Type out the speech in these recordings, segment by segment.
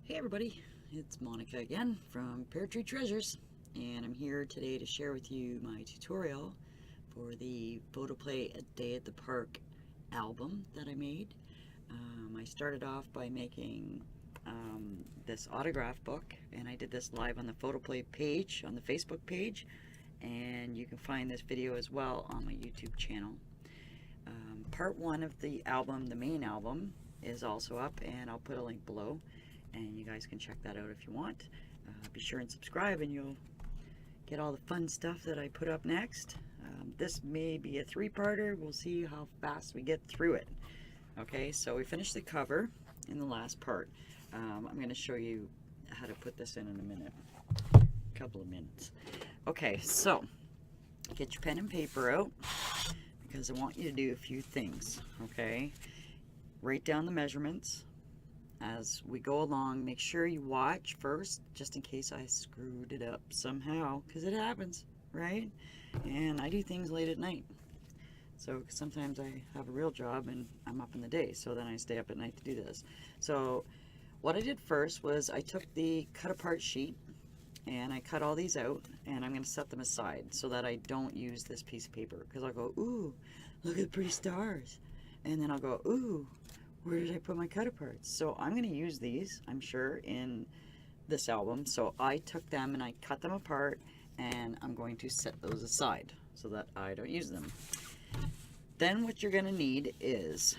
Hey everybody, it's Monica again from Pear Treasures, and I'm here today to share with you my tutorial for the Photoplay A Day at the Park album that I made. I started off by making this autograph book, and I did this live on the Photoplay page, on the Facebook page, and you can find this video as well on my YouTube channel. Part 1 of the album, the main album, is also up, and I'll put a link below. And you guys can check that out if you want. Be sure and subscribe and you'll get all the fun stuff that I put up next. This may be a 3-parter. We'll see how fast we get through it. Okay, so we finished the cover in the last part. I'm going to show you how to put this in a minute. A couple of minutes. Okay, so get your pen and paper out because I want you to do a few things. Okay, write down the measurements as we go along. Make sure you watch first, just in case I screwed it up somehow, because it happens, right? And I do things late at night, so sometimes I have a real job and I'm up in the day, so then I stay up at night to do this. So what I did first was I took the cut apart sheet and I cut all these out, and I'm going to set them aside so that I don't use this piece of paper, because I'll go, ooh, look at the pretty stars, and then I'll go, ooh, where did I put my cut aparts? So I'm going to use these, I'm sure, in this album. So I took them and I cut them apart, and I'm going to set those aside so that I don't use them. Then what you're going to need is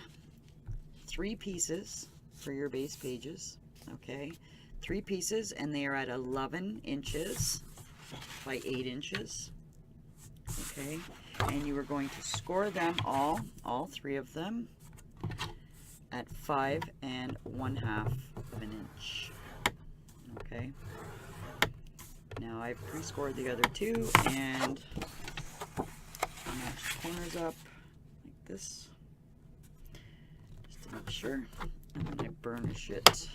3 pieces for your base pages. Okay, 3 pieces, and they are at 11 inches by 8 inches. Okay, and you are going to score them all 3 of them, at 5 1/2 of an inch. Okay, now I've pre-scored the other 2, and I match the corners up like this, just to make sure, and then I burnish it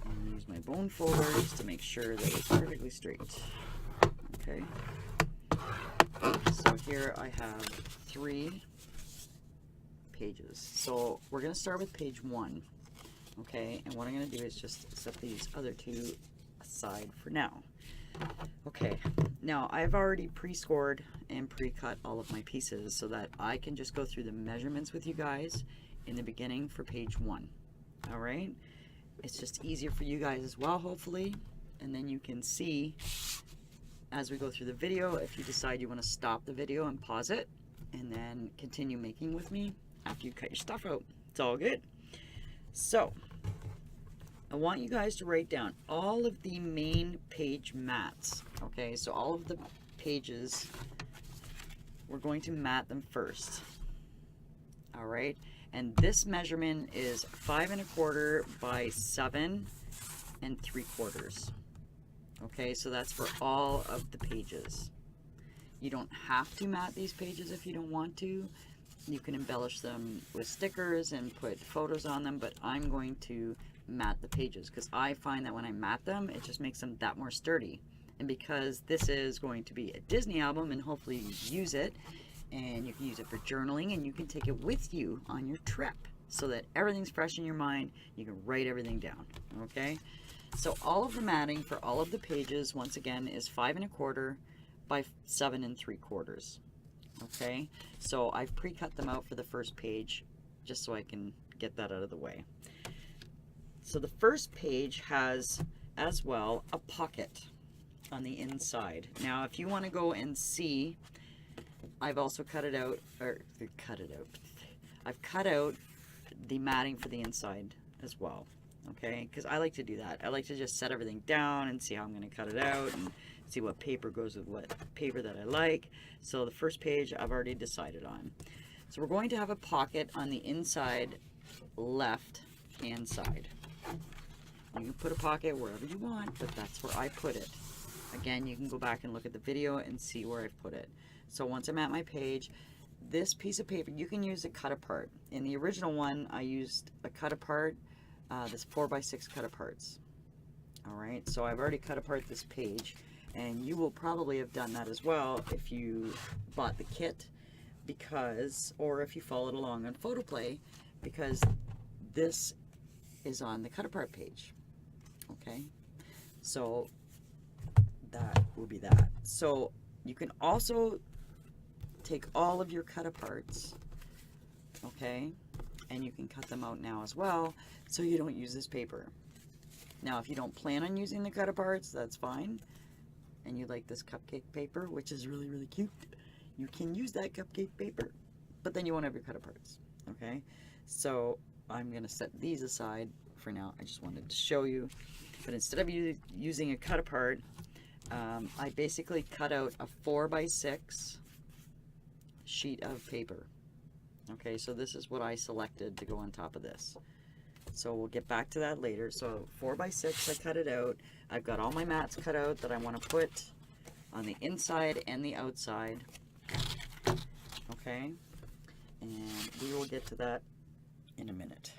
and use my bone folder just to make sure that it's perfectly straight. Okay, so here I have 3 pages. So we're going to start with page 1. Okay, and what I'm going to do is just set these other 2 aside for now. Okay, now I've already pre-scored and pre-cut all of my pieces so that I can just go through the measurements with you guys in the beginning for page 1. All right, it's just easier for you guys as well, hopefully, and then you can see as we go through the video. If you decide you want to stop the video and pause it and then continue making with me after you cut your stuff out, it's all good. So I want you guys to write down all of the main page mats. Okay, so all of the pages, we're going to mat them first. All right, and this measurement is 5 1/4 by 7 3/4. Okay, so that's for all of the pages. You don't have to mat these pages if you don't want to. You can embellish them with stickers and put photos on them, but I'm going to mat the pages because I find that when I mat them, it just makes them that more sturdy. And because this is going to be a Disney album, and hopefully you use it, and you can use it for journaling, and you can take it with you on your trip so that everything's fresh in your mind. You can write everything down. Okay, so all of the matting for all of the pages, once again, is 5 1/4 by 7 3/4. Okay, so I've pre-cut them out for the first page just so I can get that out of the way. So the first page has as well a pocket on the inside. Now if you want to go and see, I've also cut it out, I've cut out the matting for the inside as well. Okay, because I like to do that. I like to just set everything down and see how I'm going to cut it out and see what paper goes with what paper that I like. So the first page I've already decided on. So we're going to have a pocket on the inside left hand side. You can put a pocket wherever you want, but that's where I put it. Again, you can go back and look at the video and see where I've put it. So once I'm at my page, this piece of paper, you can use a cut apart. In the original one, I used a cut apart, this 4x6 cut aparts. All right, so I've already cut apart this page, and you will probably have done that as well if you bought the kit, because, or if you followed along on Photoplay, because this is on the cut apart page. Okay, so that will be that. So you can also take all of your cut aparts, okay, and you can cut them out now as well, so you don't use this paper. Now, if you don't plan on using the cut aparts, that's fine, and you like this cupcake paper, which is really, really cute, you can use that cupcake paper, but then you won't have your cut aparts, okay? So I'm gonna set these aside for now. I just wanted to show you, but instead of using a cut apart, I basically cut out a 4x6 sheet of paper. Okay, so this is what I selected to go on top of this. So we'll get back to that later. So 4x6, I cut it out. I've got all my mats cut out that I want to put on the inside and the outside. Okay, and we will get to that in a minute.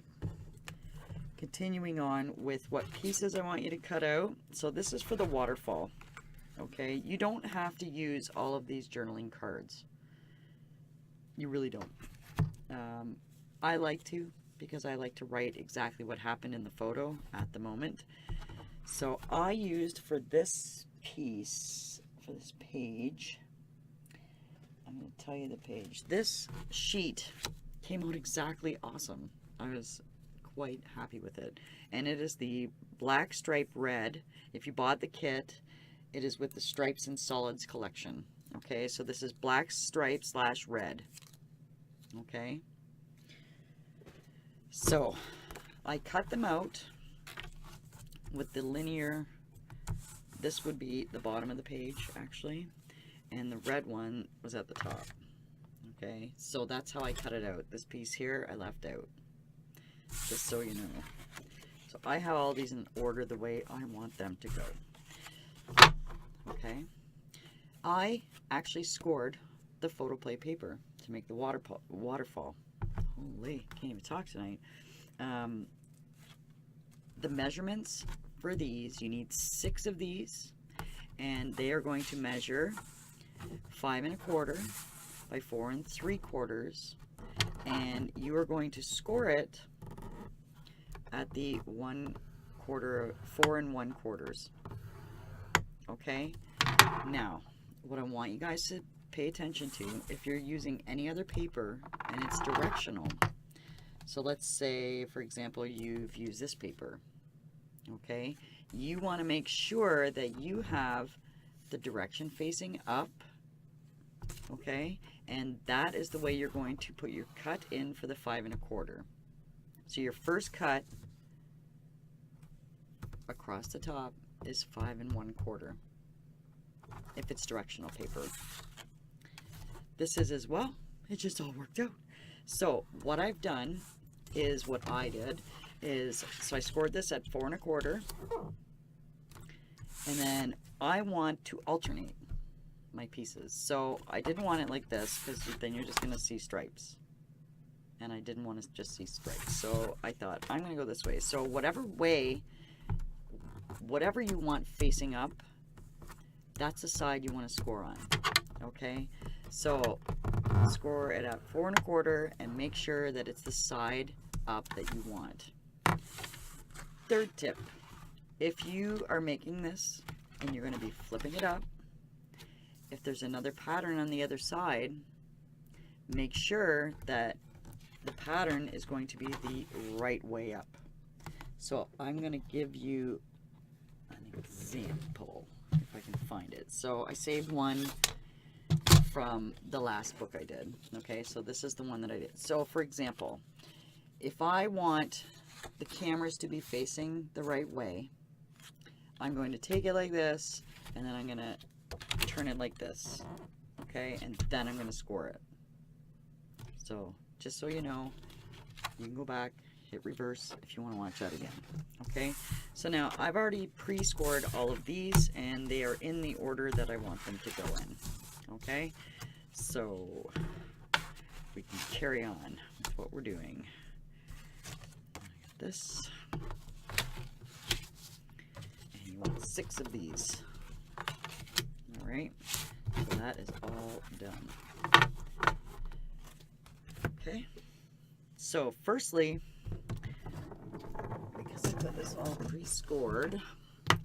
Continuing on with what pieces I want you to cut out. So this is for the waterfall. Okay, you don't have to use all of these journaling cards. You really don't. I like to, because I like to write exactly what happened in the photo at the moment. So I used for this piece, for this page, I'm going to tell you the page. This sheet came out exactly awesome. I was quite happy with it. And it is the black stripe red. If you bought the kit, it is with the Stripes and Solids collection. Okay, so this is black stripe / red. Okay, so I cut them out with the linear. This would be the bottom of the page actually, and the red one was at the top. Okay, so that's how I cut it out. This piece here I left out, just so you know. So I have all these in order the way I want them to go. Okay, I actually scored the Photoplay paper to make the waterfall. Holy, can't even talk tonight. The measurements for these, you need 6 of these, and they are going to measure 5 1/4 by 4 3/4, and you are going to score it at the 4 1/4. Okay, now what I want you guys to pay attention to, if you're using any other paper and it's directional, so let's say for example you've used this paper, okay, you want to make sure that you have the direction facing up, okay, and that is the way you're going to put your cut in for the 5 1/4. So your first cut across the top is 5 1/4 if it's directional paper. This is as well. It just all worked out. So what I've done is, what I did is, so I scored this at 4 1/4, and then I want to alternate my pieces. So I didn't want it like this, because then you're just going to see stripes, and I didn't want to just see stripes. So I thought, I'm going to go this way. So whatever you want facing up, that's the side you want to score on. Okay, so score it at 4 1/4 and make sure that it's the side up that you want. Third tip, if you are making this and you're going to be flipping it up, if there's another pattern on the other side, make sure that the pattern is going to be the right way up. So I'm going to give you an example if I can find it. So I saved one from the last book I did. Okay, so this is the one that I did. So for example, if I want the cameras to be facing the right way, I'm going to take it like this, and then I'm going to turn it like this. Okay, and then I'm going to score it. So just so you know, you can go back, hit reverse if you want to watch that again. Okay, so now I've already pre-scored all of these, and they are in the order that I want them to go in. Okay, so we can carry on with what we're doing. This, and you want 6 of these. All right, so that is all done. Okay, so firstly, because got this all pre-scored.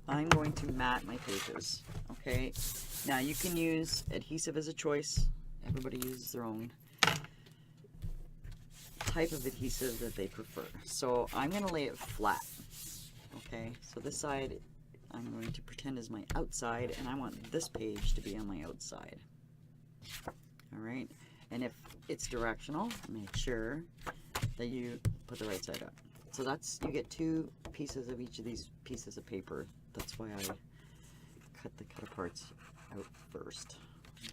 I'm going to mat my pages, okay? Now you can use adhesive as a choice. Everybody uses their own type of adhesive that they prefer. So I'm going to lay it flat, okay? So this side I'm going to pretend is my outside, and I want this page to be on my outside. All right, and if it's directional, make sure that you put the right side up. So that's, you get 2 pieces of each of these pieces of paper. That's why I cut the cut aparts out first.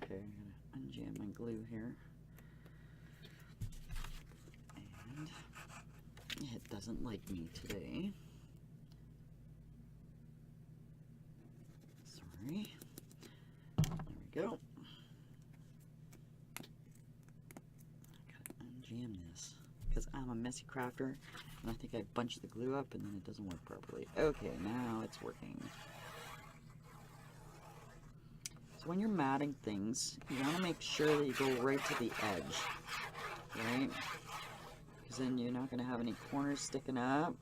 Okay, I'm gonna unjam my glue here. And it doesn't like me today. Sorry. There we go. I gotta unjam this because I'm a messy crafter, and I think I bunched the glue up and then it doesn't work properly. Okay, now it's working. So when you're matting things, you want to make sure that you go right to the edge, right? Because then you're not going to have any corners sticking up,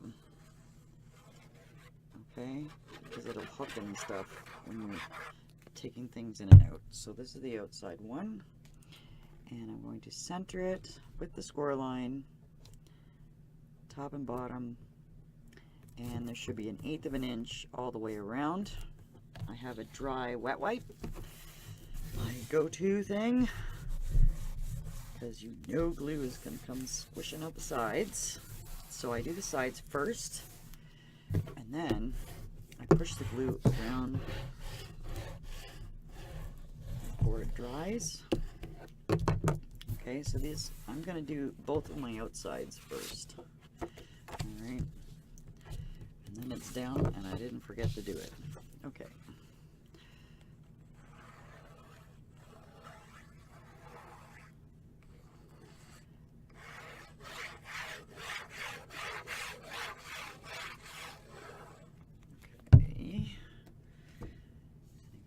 okay? Because it'll hook and stuff when you're taking things in and out. So this is the outside one, and I'm going to center it with the score line, top and bottom, and there should be 1/8 of an inch all the way around. I have a dry wet wipe, my go-to thing, because you know glue is going to come squishing out the sides. So I do the sides first, and then I push the glue around before it dries. Okay, so these, I'm going to do both of my outsides first. Alright, and then it's down, and I didn't forget to do it. Okay.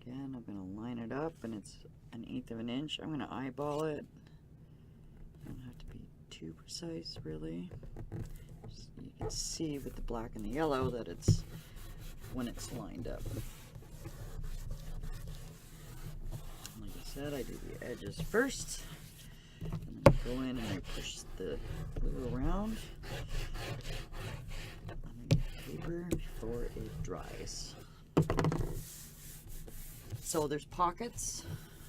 Again, I'm going to line it up, and it's 1/8 of an inch. I'm going to eyeball it. I don't have to be too precise, really. Just, you can see with the black and the yellow that it's when it's lined up. Like I said, I do the edges first, and then I go in and I push the glue around on the paper before it dries. So there's pockets.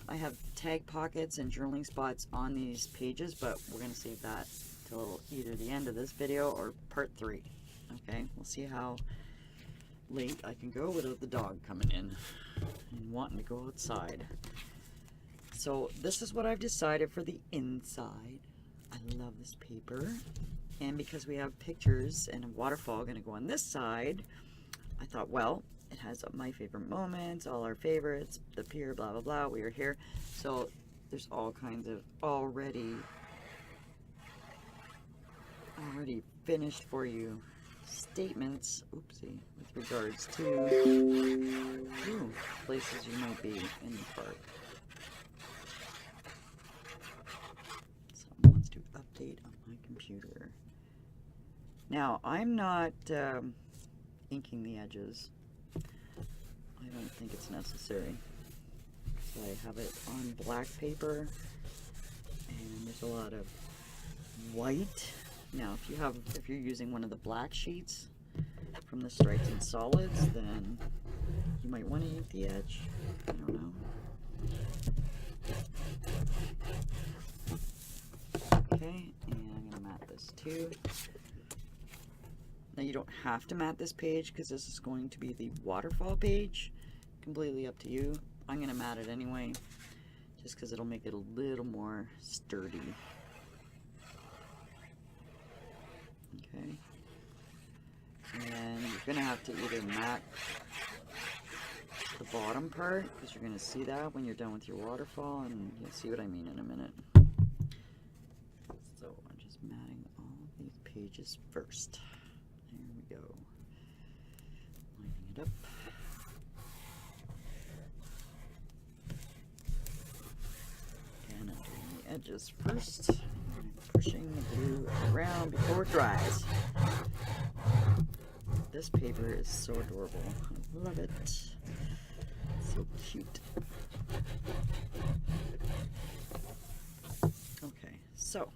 I have tag pockets and journaling spots on these pages, but we're going to save that till either the end of this video or part 3. Okay, we'll see how late I can go without the dog coming in and wanting to go outside. So this is what I've decided for the inside. I love this paper, and because we have pictures and a waterfall going to go on this side, I thought, well, it has my favorite moments, all our favorites, the Pear, blah, blah, blah, we are here. So there's all kinds of already finished for you statements, oopsie, with regards to places you might be in the park. Someone wants to update on my computer. Now, I'm not inking the edges. I don't think it's necessary. So I have it on black paper, and there's a lot of white. Now, if you're using one of the black sheets from the Stripes and Solids, then you might want to ink the edge. I don't know. Okay, and I'm gonna mat this too. Now you don't have to mat this page because this is going to be the waterfall page. Completely up to you. I'm going to mat it anyway, just because it'll make it a little more sturdy. Okay. And you're going to have to either mat the bottom part, because you're going to see that when you're done with your waterfall, and you'll see what I mean in a minute. So I'm just matting all of these pages first. There we go. Lining it up. And I'm doing the edges first. And pushing the glue around before it dries. This paper is so adorable. I love it. So cute. Okay, so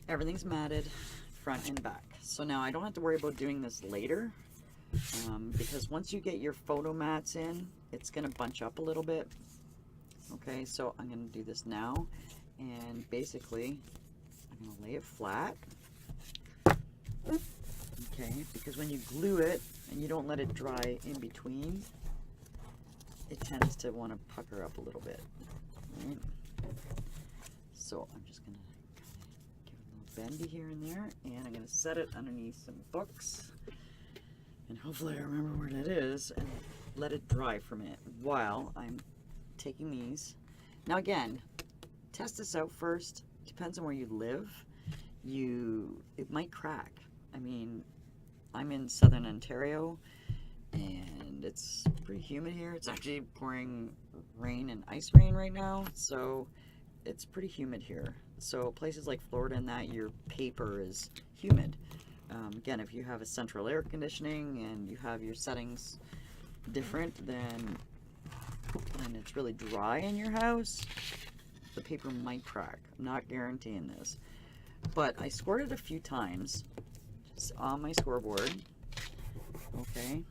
everything's matted front and back. So now I don't have to worry about doing this later because once you get your photo mats in, it's going to bunch up a little bit. Okay, so I'm going to do this now, and basically I'm going to lay it flat. Okay, because when you glue it and you don't let it dry in between, it tends to want to pucker up a little bit. Right? So I'm just going to give it a little bendy here and there, and I'm going to set it underneath some books, and hopefully I remember where that is, and let it dry for a minute while I'm taking these. Now again, test this out first. Depends on where you live. It might crack. I mean, I'm in southern Ontario and it's pretty humid here. It's actually pouring rain and ice rain right now, so it's pretty humid here. So places like Florida and that, your paper is humid. Again, if you have a central air conditioning and you have your settings different, then and it's really dry in your house, the paper might crack. I'm not guaranteeing this, but I scored it a few times just on my scoreboard. Okay,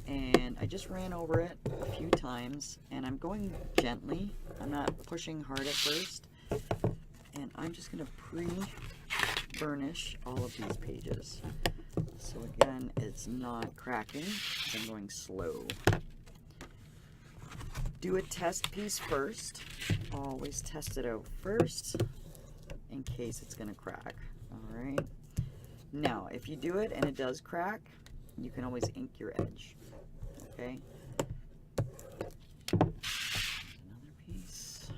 and I just ran over it a few times, and I'm going gently. I'm not pushing hard at first, and I'm just going to pre-burnish all of these pages. So again, it's not cracking, I'm going slow. Do a test piece first. Always test it out first in case it's going to crack. All right. Now, if you do it and it does crack, you can always ink your edge. Okay. Another piece.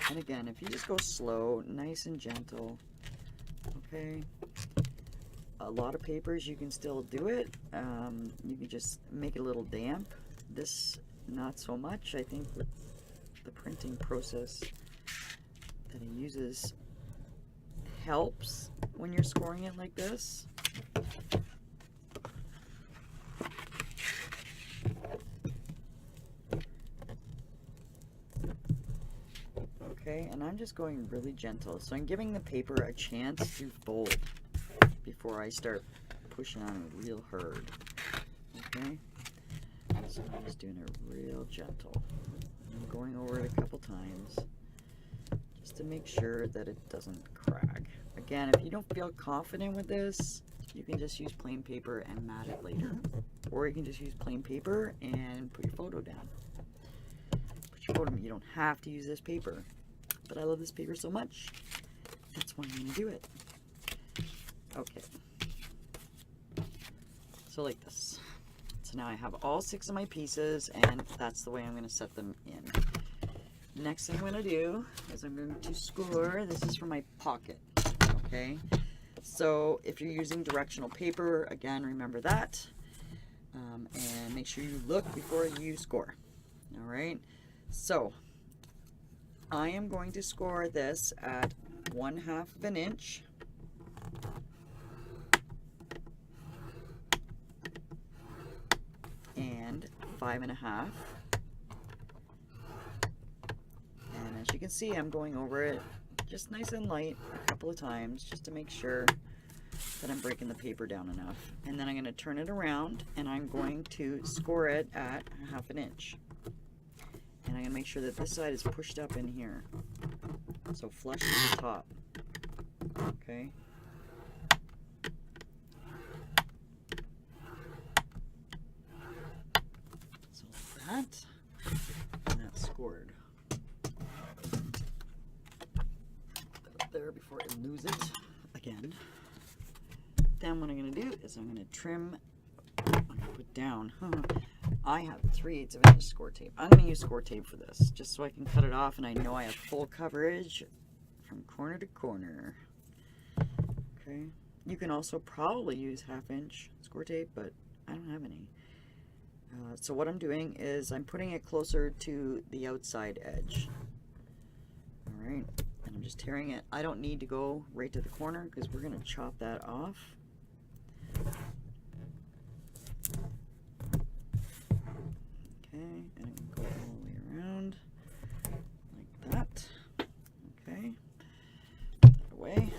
And again, if you just go slow, nice and gentle, okay. A lot of papers you can still do it. You can just make it a little damp. This, not so much. I think with the printing process that it uses helps when you're scoring it like this. Okay, and I'm just going really gentle. So I'm giving the paper a chance to fold before I start pushing on it real hard. Okay? So I'm just doing it real gentle. I'm going over it a couple times just to make sure that it doesn't crack. Again, if you don't feel confident with this, you can just use plain paper and mat it later. Or you can just use plain paper and put your photo down. Put your photo, you don't have to use this paper. But I love this paper so much, that's why I'm going to do it. Okay. So like this. So now I have all 6 of my pieces, and that's the way I'm going to set them in. Next thing I'm going to do is I'm going to score. This is for my pocket. Okay. So if you're using directional paper, again, remember that. And make sure you look before you score. All right. So I am going to score this at 1/2 of an inch. And 5.5. And as you can see, I'm going over it just nice and light a couple of times just to make sure that I'm breaking the paper down enough. And then I'm going to turn it around and I'm going to score it at 1/2 an inch. And I'm going to make sure that this side is pushed up in here. So flush to the top. Okay. So like that. And that's scored. Put it there before I lose it again. Then what I'm going to do is I'm going to trim. I'm going to put down. I have 3/8 of an inch score tape. I'm going to use score tape for this, just so I can cut it off and I know I have full coverage from corner to corner. Okay. You can also probably use 1/2 inch score tape, but I don't have any. So what I'm doing is I'm putting it closer to the outside edge. All right. And And I'm just tearing it. I don't need to go right to the corner because we're going to chop that off. Okay, and it will go all the way around like that. Okay, put that away.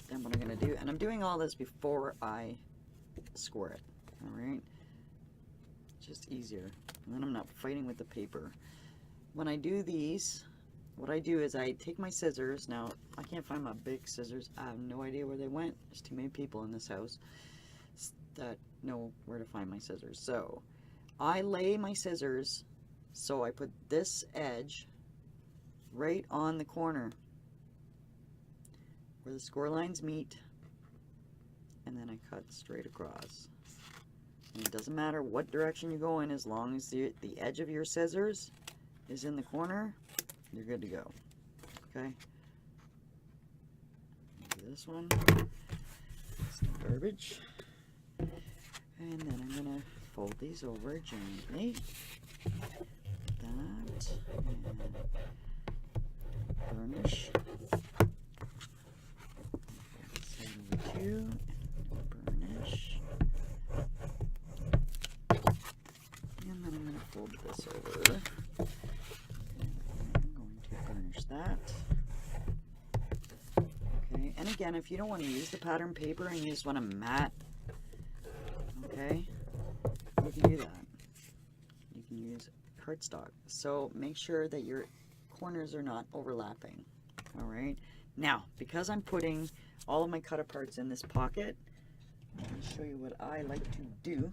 Then what I'm going to do, and I'm doing all this before I score it. All right, just easier. And then I'm not fighting with the paper. When I do these, what I do is I take my scissors. Now, I can't find my big scissors. I have no idea where they went. There's too many people in this house that know where to find my scissors. So, I lay my scissors, so I put this edge right on the corner where the score lines meet, and then I cut straight across. And it doesn't matter what direction you go in, as long as the edge of your scissors is in the corner, you're good to go. Okay? Do this one. Some garbage. And then I'm going to fold these over gently. That. And burnish. Side over two. Burnish. And then I'm going to fold this over. That. Okay, and again, if you don't want to use the pattern paper and you just want a matte, okay, you can do that. You can use cardstock. So make sure that your corners are not overlapping. All right. Now, because I'm putting all of my cut aparts in this pocket, let me show you what I like to do.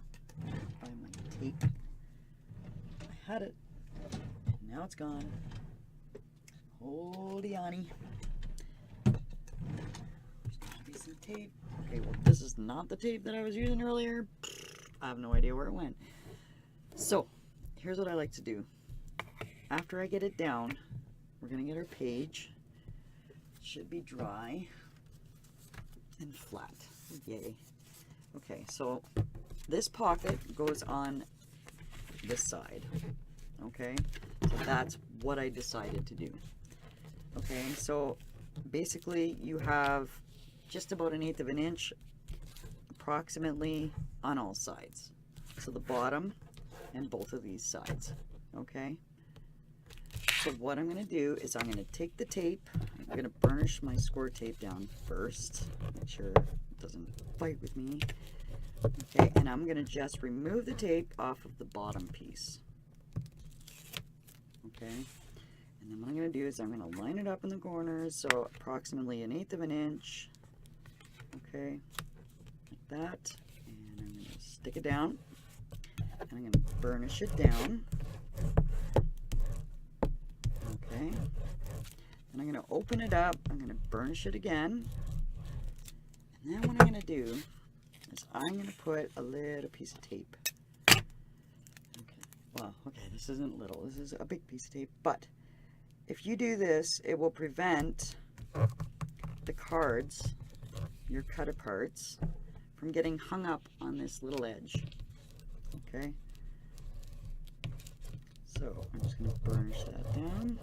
Find my tape. I had it. Now it's gone. Holy Annie. There's gotta be some tape. Okay, well, this is not the tape that I was using earlier. I have no idea where it went. So, here's what I like to do. After I get it down, we're gonna get our page. It should be dry and flat. Yay. Okay, so this pocket goes on this side. Okay, so that's what I decided to do. Okay, so basically you have just about 1/8 of an inch approximately on all sides. So the bottom and both of these sides. Okay, so what I'm going to do is I'm going to take the tape. I'm going to burnish my score tape down first. Make sure it doesn't fight with me. Okay, and I'm going to just remove the tape off of the bottom piece. Okay. And then what I'm going to do is I'm going to line it up in the corners, so approximately 1/8 of an inch. Okay, like that. And I'm going to stick it down. And I'm going to burnish it down. Okay. Then I'm going to open it up. I'm going to burnish it again. And then what I'm going to do is I'm going to put a little piece of tape. Okay. Well, okay, this isn't little. This is a big piece of tape, but if you do this, it will prevent the cards, your cut aparts, from getting hung up on this little edge. Okay? So I'm just going to burnish that down.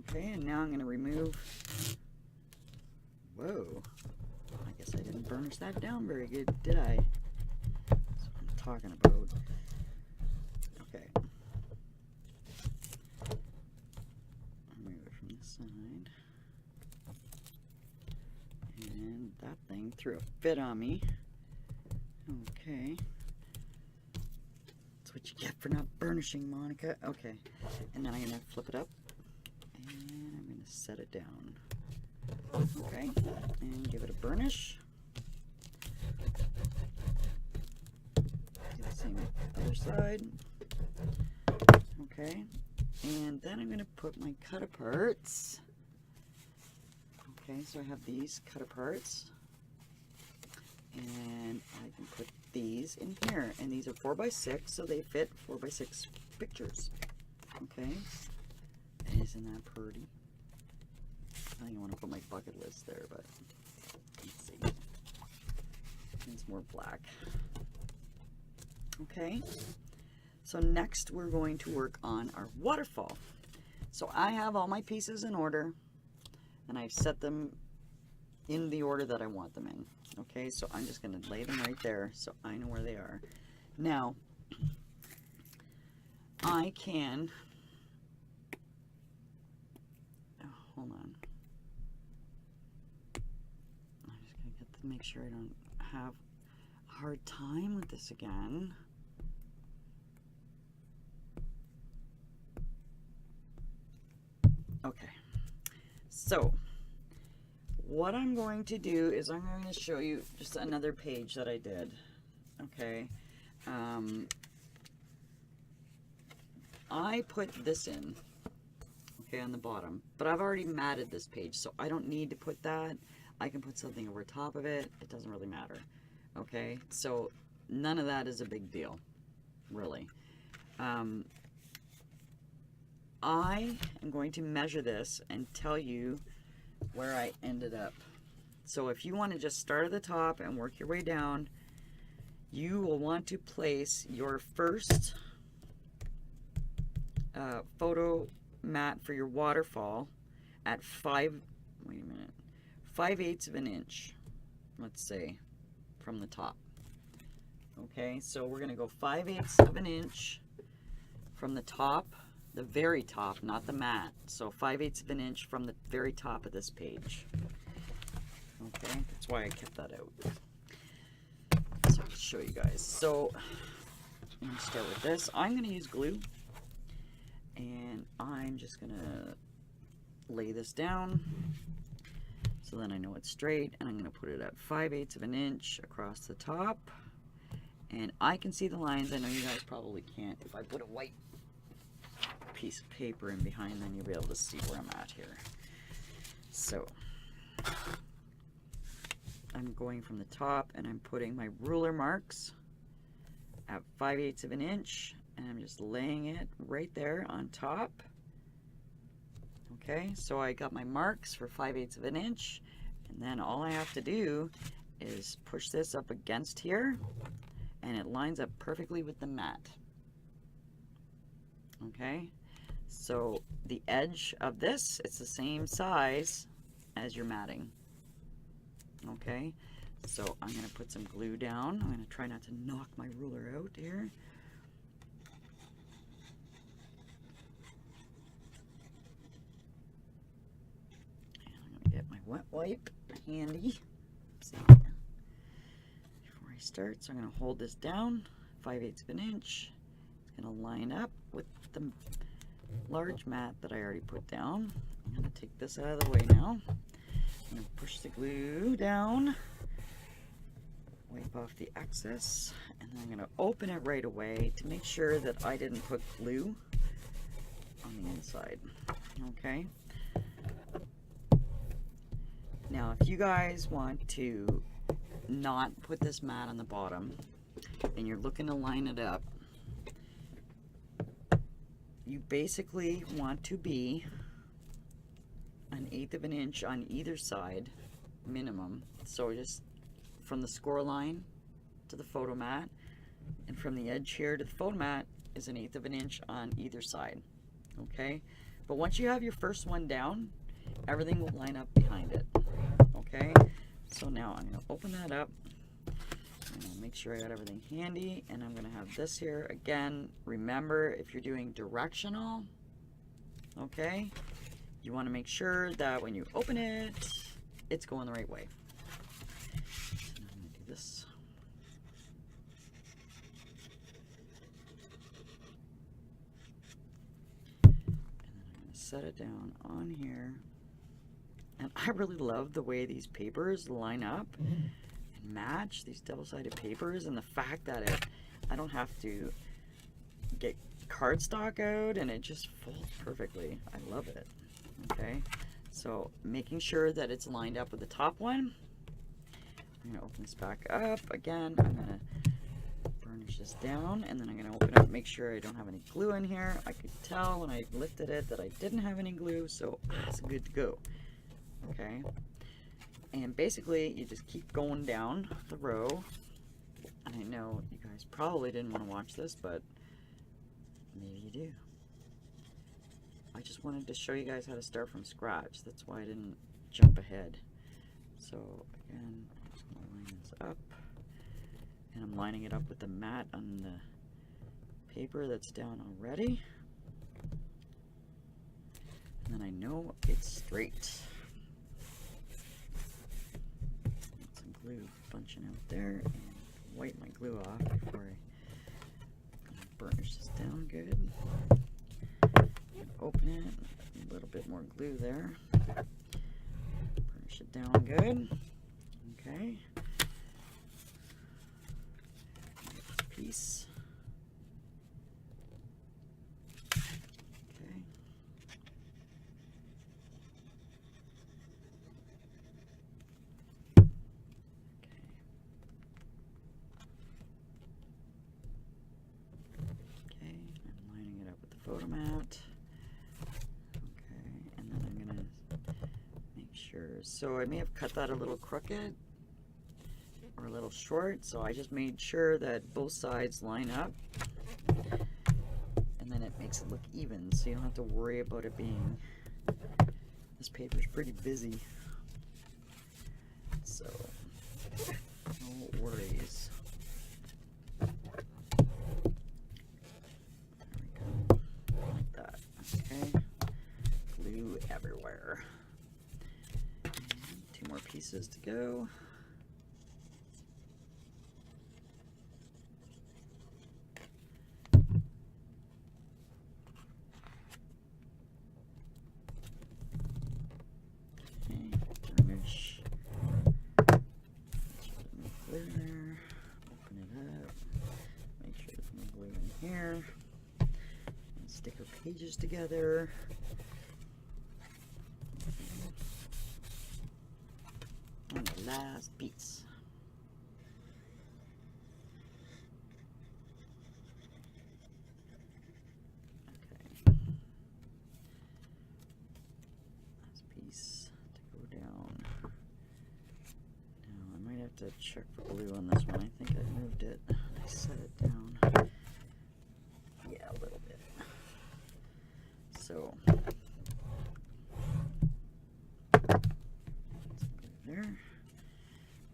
Okay, and now I'm going to remove. Whoa. I guess I didn't burnish that down very good, did I? That's what I'm talking about. Okay. Remove it from the side. And that thing threw a fit on me. Okay. That's what you get for not burnishing, Monica. Okay. And then I'm going to flip it up. And I'm going to set it down. Okay. And give it a burnish. Do the same other side. Okay. And then I'm going to put my cut aparts. Okay, so I have these cut aparts. And I can put these in here. And these are 4x6, so they fit 4x6 pictures. Okay. And isn't that pretty? I think I want to put my bucket list there, but let's see. It's more black. Okay. So next we're going to work on our waterfall. So I have all my pieces in order, and I've set them in the order that I want them in. Okay, so I'm just going to lay them right there so I know where they are. Now, I can, hold on. I'm just going to get to make sure I don't have a hard time with this again. Okay, so what I'm going to do is I'm going to show you just another page that I did. Okay, I put this in, okay, on the bottom, but I've already matted this page, so I don't need to put that. I can put something over top of it. It doesn't really matter. Okay, so none of that is a big deal, really. I am going to measure this and tell you where I ended up. So if you want to just start at the top and work your way down, you will want to place your first photo mat for your waterfall at 5/8 of an inch, let's say, from the top. Okay, so we're going to go 5/8 of an inch from the top, the very top, not the mat. So 5/8 of an inch from the very top of this page. Okay, that's why I kept that out. So I'll show you guys. So I'm going to start with this. I'm going to use glue, and I'm just going to lay this down so then I know it's straight, and I'm going to put it at 5/8 of an inch across the top, and I can see the lines. I know you guys probably can't. If I put a white piece of paper in behind, then you'll be able to see where I'm at here. So I'm going from the top, and I'm putting my ruler marks at 5/8 of an inch, and I'm just laying it right there on top. Okay, so I got my marks for 5/8 of an inch, and then all I have to do is push this up against here, and it lines up perfectly with the mat. Okay, so the edge of this, it's the same size as your matting. Okay, so I'm going to put some glue down. I'm going to try not to knock my ruler out here. And I'm going to get my wet wipe handy before I start. So I'm going to hold this down 5/8 of an inch. It's going to line up with the large mat that I already put down. I'm going to take this out of the way now. I'm going to push the glue down, wipe off the excess, and then I'm going to open it right away to make sure that I didn't put glue on the inside. Okay. Now, if you guys want to not put this mat on the bottom and you're looking to line it up, you basically want to be 1/8 of an inch on either side minimum. So just from the score line to the photo mat, and from the edge here to the photo mat is 1/8 of an inch on either side. Okay, but once you have your first one down, everything will line up behind it. Okay, so now I'm going to open that up. I'm going to make sure I got everything handy, and I'm going to have this here again. Remember, if you're doing directional, okay, you want to make sure that when you open it, it's going the right way. So I'm going to do this. And then I'm going to set it down on here. And I really love the way these papers line up and match, these double-sided papers, and the fact that I don't have to get cardstock out, and it just folds perfectly. I love it. Okay, so making sure that it's lined up with the top one. I'm going to open this back up again. I'm going to burnish this down, and then I'm going to open it, make sure I don't have any glue in here. I could tell when I lifted it that I didn't have any glue, so it's good to go. Okay, and basically you just keep going down the row. And I know you guys probably didn't want to watch this, but maybe you do. I just wanted to show you guys how to start from scratch. That's why I didn't jump ahead. So again, I'm just going to line this up, and I'm lining it up with the mat on the paper that's down already. And then I know it's straight. Get some glue bunching out there, and wipe my glue off before I burnish this down good. Open it, a little bit more glue there. Burnish it down good. Okay. This piece. Okay. Okay, I'm lining it up with the photo mat. Okay, and then I'm gonna make sure. So I may have cut that a little crooked or a little short, so I just made sure that both sides line up, and then it makes it look even, so you don't have to worry about it being. This paper's pretty busy, so no worries. There we go, like that. Okay, glue everywhere. And 2 more pieces to go. Here, and stick our pages together. And the last piece. Okay. Last piece to go down. Now I might have to check for glue on this one. I think I moved it. I set it down. Yeah, a little bit. So there,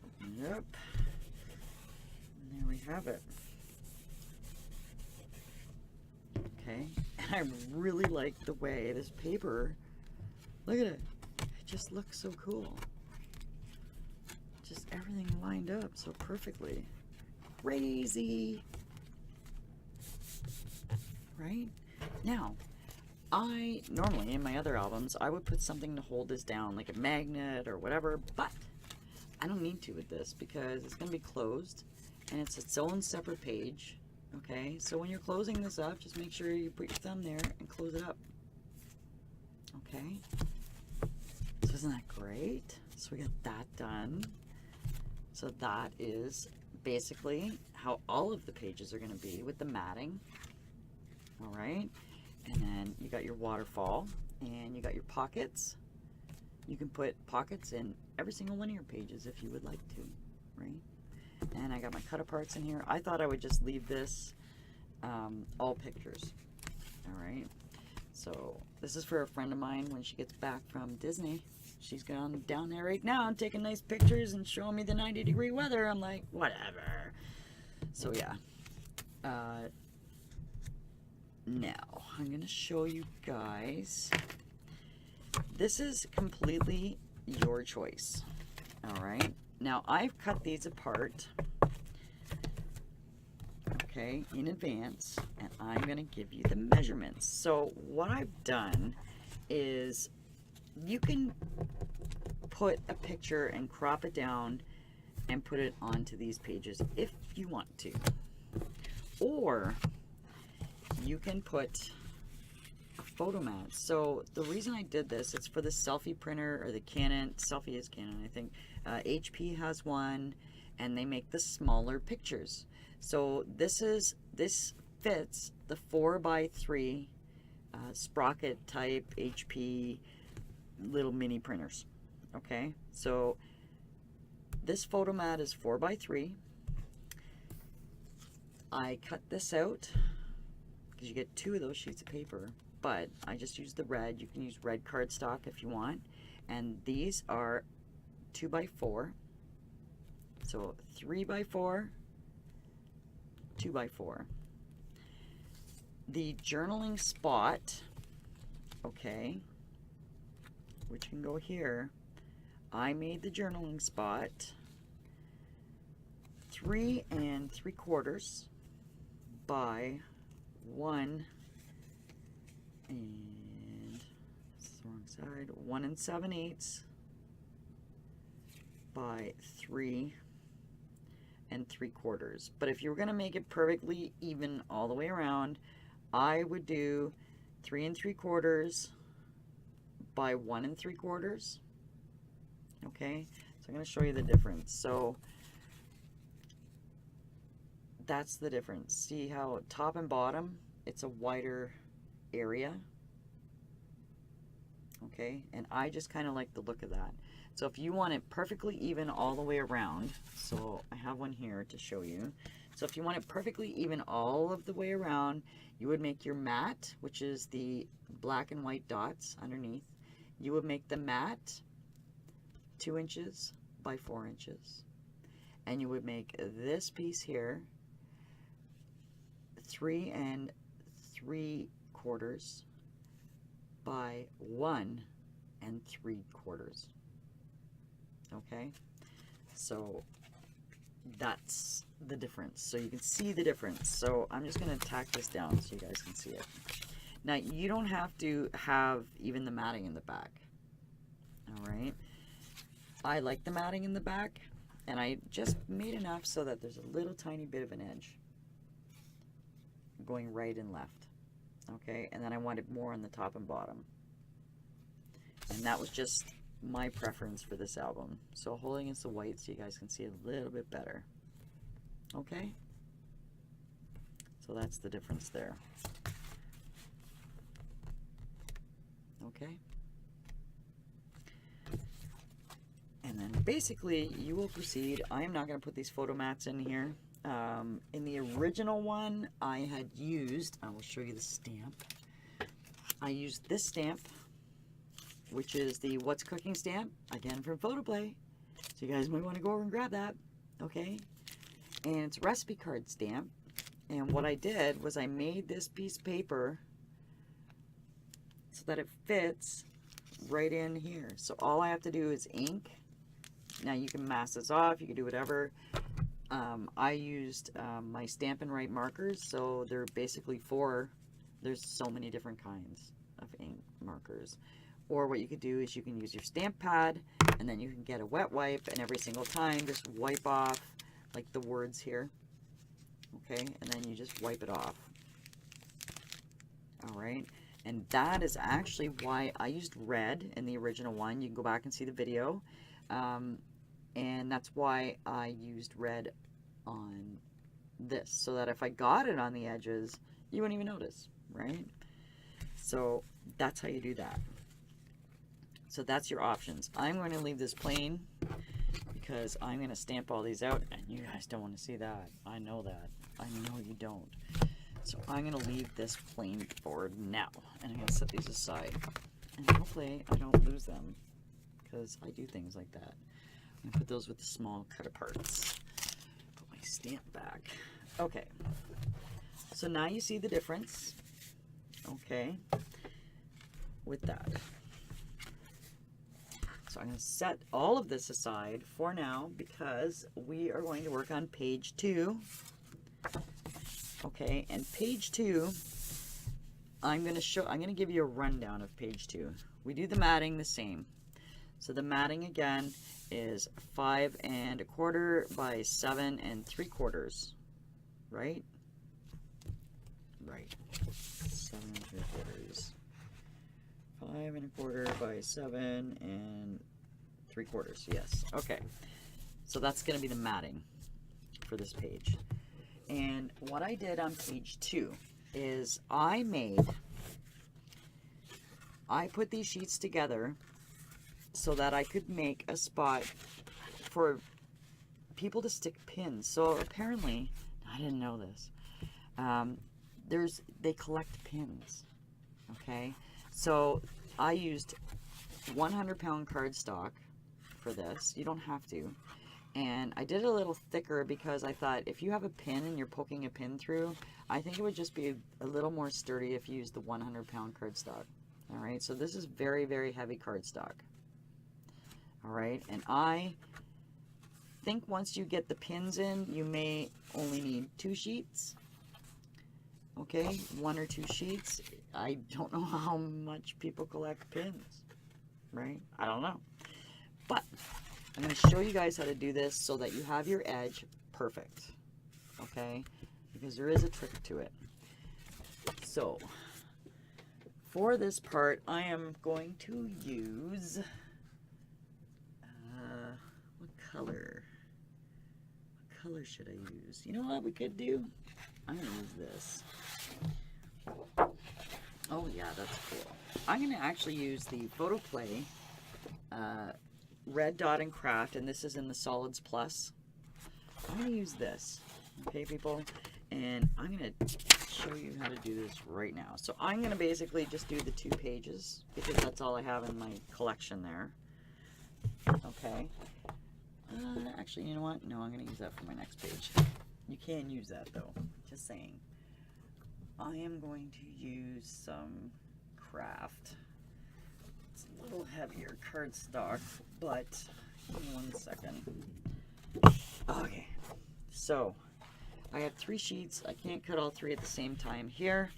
open it up, and there we have it. Okay, and I really like the way this paper, look at it, it just looks so cool. Just everything lined up so perfectly. Crazy. Right? Now, I normally in my other albums I would put something to hold this down, like a magnet or whatever, but I don't need to with this because it's going to be closed and it's its own separate page. Okay, so when you're closing this up, just make sure you put your thumb there and close it up. Okay, so isn't that great? So we got that done. So that is basically how all of the pages are going to be with the matting. All right, and then you got your waterfall and you got your pockets. You can put pockets in every single one of your pages if you would like to, right? And I got my cut aparts in here. I thought I would just leave this all pictures. All right, so this is for a friend of mine when she gets back from Disney. She's gone down there right now and taking nice pictures and showing me the 90-degree weather. I'm like, whatever. So yeah. Now, I'm going to show you guys. This is completely your choice. All right. Now, I've cut these apart, okay, in advance, and I'm going to give you the measurements. So, what I've done is you can put a picture and crop it down and put it onto these pages if you want to. Or you can put a photo mat. So the reason I did this, it's for the selfie printer, or the Canon, selfie is Canon, I think. HP has one, and they make the smaller pictures. So this fits the 4x3 sprocket type HP little mini printers. Okay, so this photo mat is 4x3. I cut this out because you get 2 of those sheets of paper, but I just use the red. You can use red cardstock if you want. And these are 2x4. So 3x4, 2x4. The journaling spot, okay, which can go here. I made the journaling spot 3 3/4 by 1 and that's the wrong side, 1 7/8 by 3 3/4. But if you were going to make it perfectly even all the way around, I would do 3 3/4 by 1 3/4. Okay, so I'm going to show you the difference. So that's the difference. See how top and bottom, it's a wider area. Okay, and I just kind of like the look of that. So if you want it perfectly even all the way around, so I have one here to show you. So if you want it perfectly even all of the way around, you would make your mat, which is the black and white dots underneath. You would make the mat 2 inches by 4 inches. And you would make this piece here 3 3/4 by 1 3/4. Okay, so that's the difference. So you can see the difference. So I'm just going to tack this down so you guys can see it. Now you don't have to have even the matting in the back. All right, I like the matting in the back, and I just made enough so that there's a little tiny bit of an edge going right and left. Okay, and then I wanted more on the top and bottom, and that was just my preference for this album. So holding against the white so you guys can see a little bit better. Okay, so that's the difference there. Okay, and then basically you will proceed. I am not going to put these photo mats in here. In the original one I had used, I will show you the stamp. I used this stamp, which is the What's Cooking stamp, again from Photoplay. So you guys might want to go over and grab that, okay? And it's a recipe card stamp. And what I did was I made this piece of paper so that it fits right in here. So all I have to do is ink. Now you can mask this off, you can do whatever. I used my Stampin' Write markers, so they're basically there's so many different kinds of ink markers. Or what you could do is you can use your stamp pad, and then you can get a wet wipe, and every single time just wipe off like the words here, okay, and then you just wipe it off. All right, and that is actually why I used red in the original one. You can go back and see the video, and that's why I used red on this, so that if I got it on the edges, you wouldn't even notice, right? So that's how you do that. So that's your options. I'm going to leave this plain because I'm going to stamp all these out, and you guys don't want to see that. I know that. I know you don't. So I'm going to leave this plain for now, and I'm going to set these aside. And hopefully I don't lose them, because I do things like that. I'm going to put those with the small cut aparts. Put my stamp back. Okay. So now you see the difference, okay, with that. So I'm going to set all of this aside for now because we are going to work on page 2. Okay, and page 2, I'm going to give you a rundown of page 2. We do the matting the same. So the matting again is 5 1/4 by 7 3/4, right? Right. 7 3/4. 5 1/4 by 7 3/4. Yes. Okay. So that's going to be the matting for this page. And what I did on page 2 is I put these sheets together so that I could make a spot for people to stick pins. So apparently, I didn't know this, they collect pins. Okay, so I used 100-pound cardstock for this. You don't have to. And I did it a little thicker because I thought if you have a pin and you're poking a pin through, I think it would just be a little more sturdy if you used the 100-pound cardstock. All right, so this is very, very heavy cardstock. All right, and I think once you get the pins in, you may only need 2 sheets. Okay, 1 or 2 sheets. I don't know how much people collect pins, right? I don't know. But I'm going to show you guys how to do this so that you have your edge perfect, okay? Because there is a trick to it. So, for this part, I am going to use, what color? What color should I use? You know what we could do? I'm going to use this. Oh yeah, that's cool. I'm going to actually use the Photoplay Red Dot and Craft, and this is in the Solids Plus. I'm going to use this, okay people, and I'm going to show you how to do this right now. So I'm going to basically just do the 2 pages because that's all I have in my collection there. Okay. Actually, you know what? No, I'm going to use that for my next page. You can use that though, just saying. I am going to use some Craft. It's a little heavier cardstock, but give me 1 second. Okay, so I have 3 sheets. I can't cut all 3 at the same time here,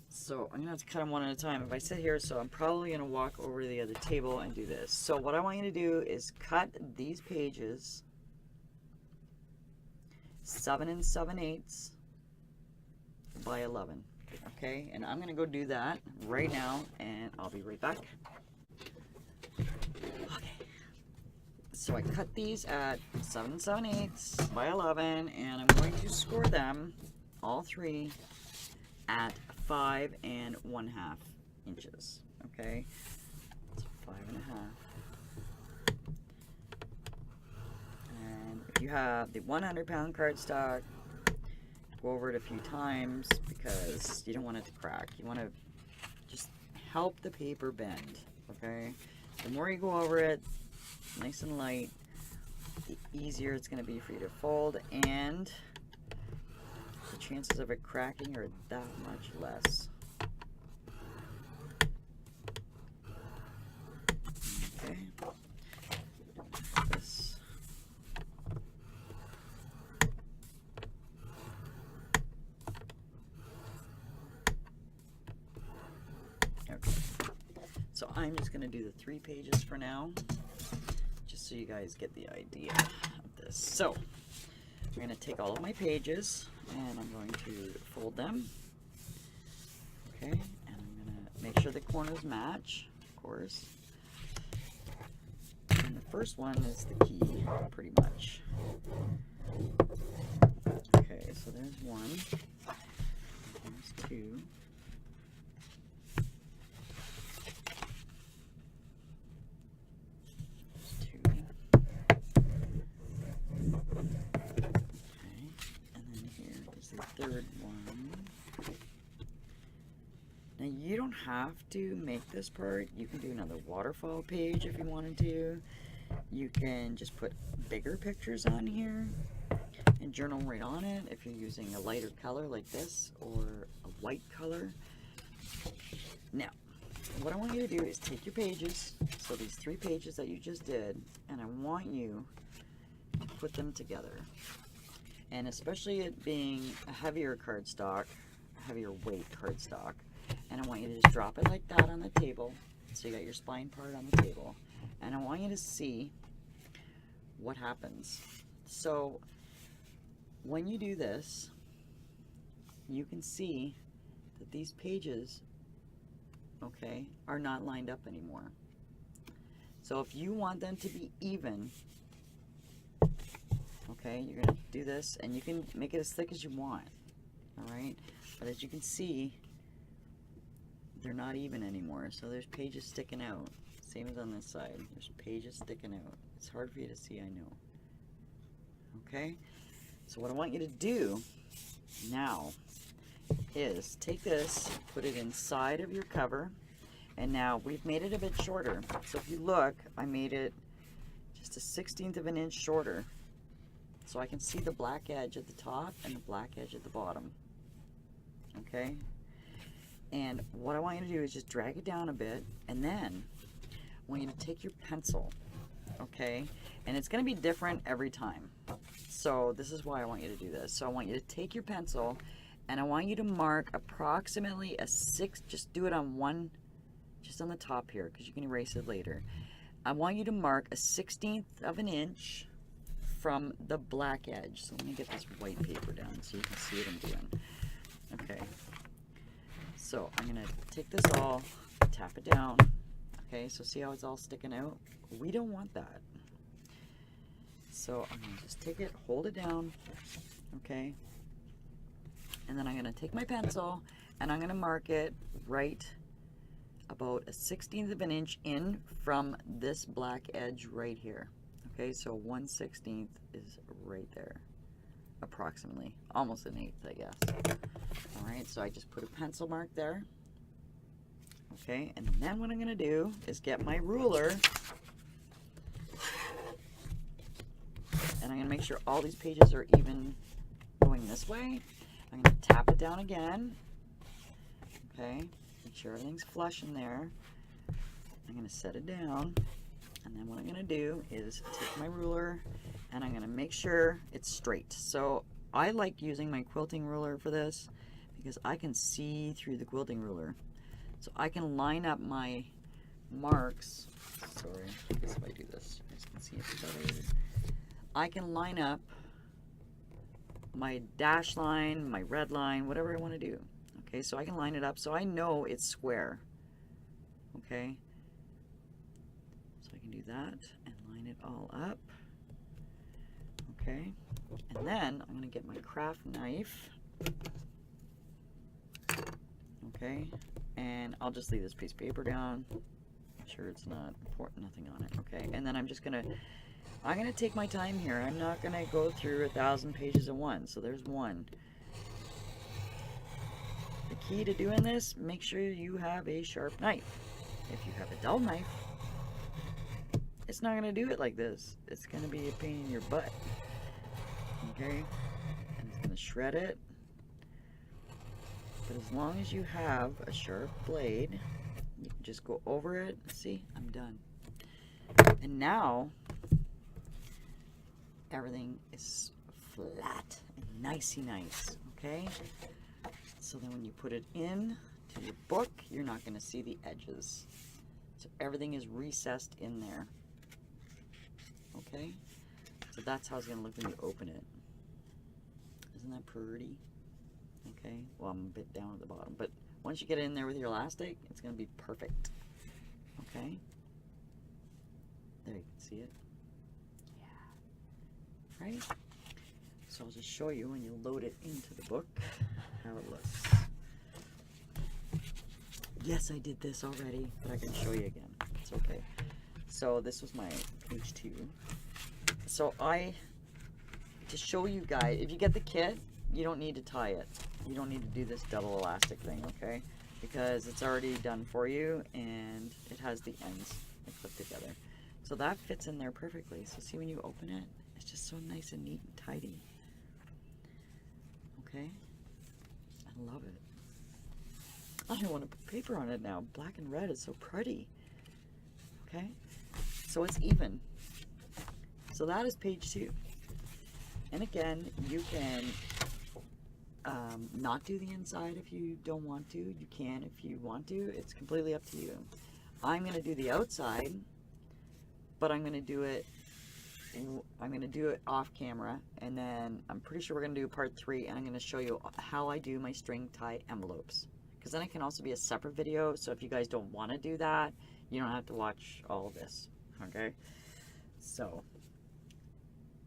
so I'm gonna have to cut them one at a time. If I sit here, so I'm probably gonna walk over to the other table and do this. So what I want you to do is cut these pages 7 7/8 by 11. Okay, and I'm gonna go do that right now, and I'll be right back. Okay, so I cut these at 7 7/8 by 11, and I'm going to score them, all 3, at 5 1/2 inches. Okay, so 5 1/2. And if you have the 100-pound cardstock, go over it a few times because you don't want it to crack. You want to just help the paper bend, okay? The more you go over it, nice and light, the easier it's going to be for you to fold, and the chances of it cracking are that much less. Okay. This. So I'm just going to do the 3 pages for now, just so you guys get the idea of this. So I'm going to take all of my pages and I'm going to fold them. Okay, and I'm going to make sure the corners match, of course. And the first one is the key, pretty much. Okay, so there's 1, there's 2. Third one. Now you don't have to make this part. You can do another waterfall page if you wanted to. You can just put bigger pictures on here and journal right on it if you're using a lighter color like this or a white color. Now, what I want you to do is take your pages, so these 3 pages that you just did, and I want you to put them together. And especially it being a heavier cardstock, a heavier weight cardstock, and I want you to just drop it like that on the table. So you got your spine part on the table, and I want you to see what happens. So when you do this, you can see that these pages, okay, are not lined up anymore. So if you want them to be even, okay, you're going to do this, and you can make it as thick as you want, all right? But as you can see, they're not even anymore, so there's pages sticking out. Same as on this side. There's pages sticking out. It's hard for you to see, I know. Okay? So what I want you to do now is take this, put it inside of your cover, and now we've made it a bit shorter. So if you look, I made it just a 1/16 of an inch shorter, so I can see the black edge at the top and the black edge at the bottom. Okay? And what I want you to do is just drag it down a bit, and then I want you to take your pencil, okay? And it's going to be different every time. So this is why I want you to do this. So I want you to take your pencil, and I want you to mark approximately a 6, just do it on one, just on the top here, because you can erase it later. I want you to mark a 1/16 of an inch from the black edge. So let me get this white paper down so you can see what I'm doing. Okay. So I'm going to take this all, tap it down. Okay, so see how it's all sticking out? We don't want that. So I'm going to just take it, hold it down, okay? And then I'm going to take my pencil and I'm going to mark it right about a 1/16 of an inch in from this black edge right here. Okay, so 1/16 is right there, approximately, almost an 1/8, I guess. All right, so I just put a pencil mark there. Okay, and then what I'm going to do is get my ruler, and I'm going to make sure all these pages are even going this way. I'm going to tap it down again. Okay, make sure everything's flush in there. I'm going to set it down, and then what I'm going to do is take my ruler, and I'm going to make sure it's straight. So I like using my quilting ruler for this because I can see through the quilting ruler. So I can line up my marks. Sorry, I guess if I do this, you guys can see it better. I can line up my dash line, my red line, whatever I want to do. Okay, so I can line it up so I know it's square. Okay, so I can do that and line it all up. Okay, and then I'm going to get my craft knife. Okay, and I'll just leave this piece of paper down. I'm sure it's not important, nothing on it. Okay, and then I'm gonna take my time here. I'm not gonna go through 1,000 pages at once. So there's one. The key to doing this, make sure you have a sharp knife. If you have a dull knife, it's not gonna do it like this. It's gonna be a pain in your butt. Okay, and it's gonna shred it. But as long as you have a sharp blade, you can just go over it. See, I'm done. And now, everything is flat and nicey nice, okay? So then when you put it in to your book, you're not going to see the edges. So everything is recessed in there, okay? So that's how it's going to look when you open it. Isn't that pretty? Okay, well, I'm a bit down at the bottom, but once you get in there with your elastic, it's going to be perfect. Okay, there you can see it. Yeah, right? So I'll just show you when you load it into the book how it looks. Yes, I did this already, but I can show you again. It's okay. So this was my page 2. So to show you guys, if you get the kit, you don't need to tie it. You don't need to do this double elastic thing, okay? Because it's already done for you and it has the ends that clip together. So that fits in there perfectly. So see when you open it, it's just so nice and neat and tidy. Okay? I love it. I don't want to put paper on it now. Black and red is so pretty. Okay? So it's even. So that is page 2. And again, you can not do the inside if you don't want to. You can if you want to. It's completely up to you. I'm going to do the outside, but I'm going to do it off camera, and then I'm pretty sure we're going to do part 3, and I'm going to show you how I do my string tie envelopes, because then it can also be a separate video. So if you guys don't want to do that, you don't have to watch all of this. Okay, so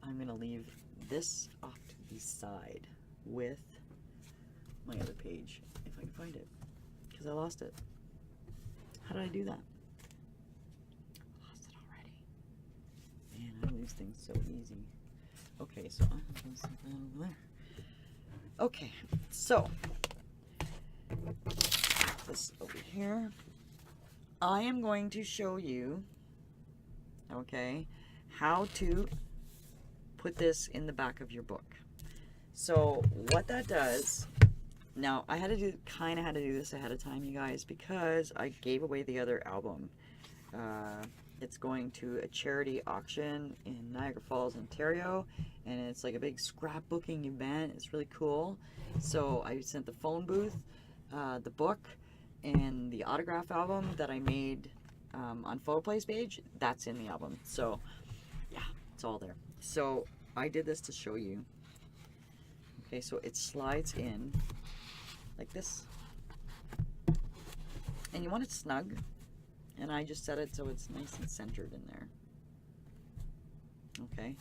I'm going to leave this off to the side with my other page, if I can find it, because I lost it. How did I do that? I lost it already. Man, I lose things so easy. Okay, so I'm going to set that over there. Okay, so this over here. I am going to show you, okay, how to put this in the back of your book. So what that does, now I had to do, kind of had to do this ahead of time, you guys, because I gave away the other album. It's going to a charity auction in Niagara Falls, Ontario, and it's like a big scrapbooking event. It's really cool. So I sent the phone booth, the book, and the autograph album that I made on Photoplay's page. That's in the album. So yeah, it's all there. So I did this to show you. Okay, so it slides in like this, and you want it snug. And I just set it so it's nice and centered in there. Okay,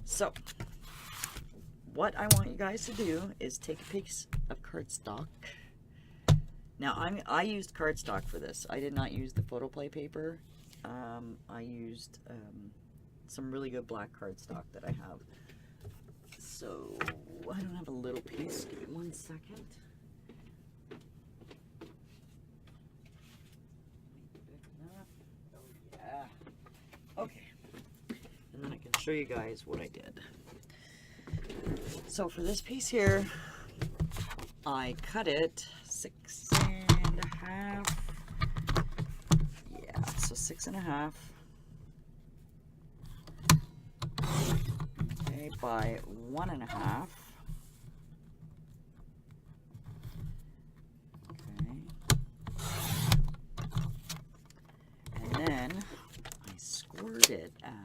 so what I want you guys to do is take a piece of cardstock. Now I used cardstock for this. I did not use the Photoplay paper. I used some really good black cardstock that I have. So I don't have a little piece. Give me 1 second. Okay, and then I can show you guys what I did. So for this piece here, I cut it 6.5. Yeah, so 6.5. Okay, by 1.5. Okay, and then scored it at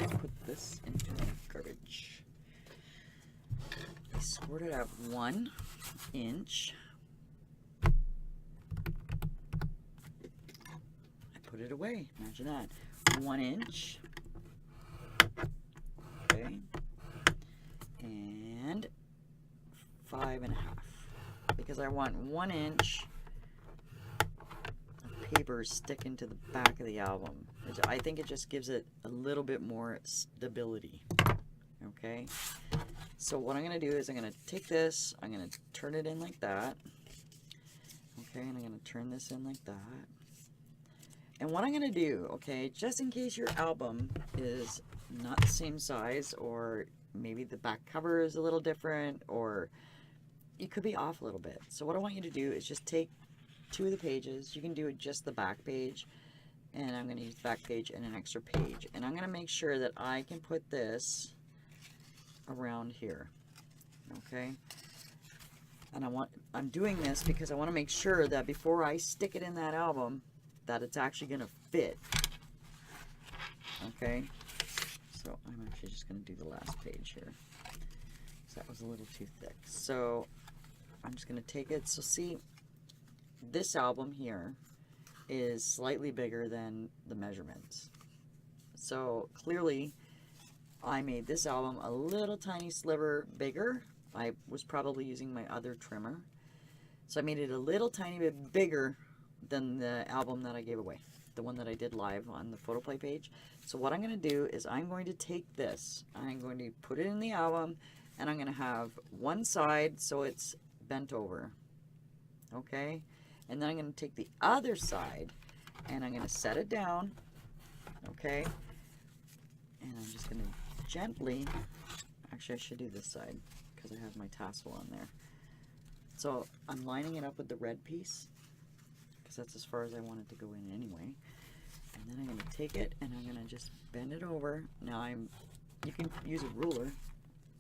put this into garbage. I scored it at 1 inch. I put it away. Imagine that. 1 inch. Okay. And 5.5, because I want 1 inch of paper sticking to the back of the album. I think it just gives it a little bit more stability. Okay, so what I'm going to do is I'm going to take this, I'm going to turn it in like that. Okay, and I'm going to turn this in like that. And what I'm going to do, okay, just in case your album is not the same size, or maybe the back cover is a little different, or you could be off a little bit. So what I want you to do is just take 2 of the pages. You can do it just the back page, and I'm going to use the back page and an extra page. And I'm going to make sure that I can put this around here. Okay? And I'm doing this because I want to make sure that before I stick it in that album, that it's actually going to fit. Okay? So I'm actually just going to do the last page here. So that was a little too thick. So I'm just going to take it. So see, this album here is slightly bigger than the measurements. So clearly I made this album a little tiny sliver bigger. I was probably using my other trimmer. So I made it a little tiny bit bigger than the album that I gave away, the one that I did live on the Photoplay page. So what I'm going to do is I'm going to take this, I'm going to put it in the album, and I'm going to have one side so it's bent over. Okay? And then I'm going to take the other side and I'm going to set it down. Okay? And I'm just going to gently, actually I should do this side because I have my tassel on there. So I'm lining it up with the red piece because that's as far as I want it to go in anyway. And then I'm going to take it and I'm going to just bend it over. Now you can use a ruler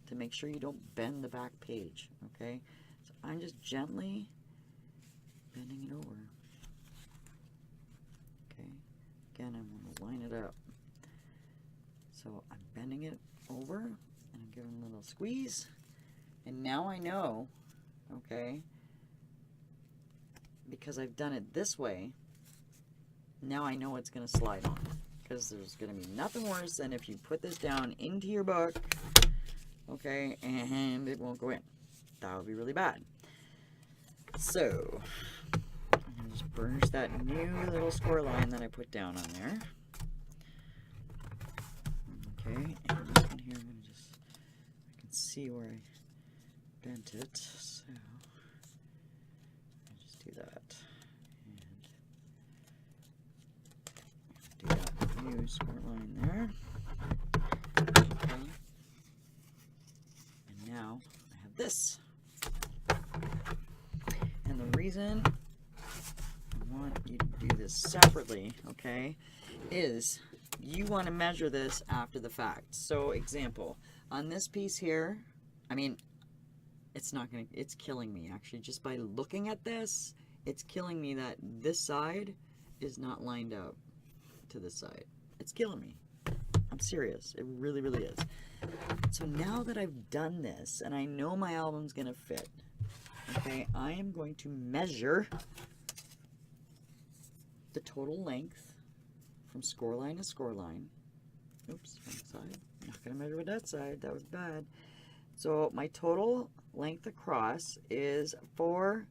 to make sure you don't bend the back page. Okay? So I'm just gently bending it over. Okay? Again, I'm going to line it up. So I'm bending it over and I'm giving a little squeeze. And now I know, okay, because I've done it this way, now I know it's going to slide on. Because there's going to be nothing worse than if you put this down into your book, okay, and it won't go in. That would be really bad. So I'm going to just burnish that new little score line that I put down on there. Okay, and this one here see where I bent it, so I just do that and do that new score line there. Okay. And now I have this. And the reason I want you to do this separately, okay, is you want to measure this after the fact. So example, on this piece here, I mean, it's killing me actually. Just by looking at this, it's killing me that this side is not lined up to this side. It's killing me. I'm serious. It really, really is. So now that I've done this and I know my album's gonna fit, okay, I am going to measure the total length from score line to score line. Oops, wrong side. I'm not gonna measure with that side. That was bad. So my total length across is 4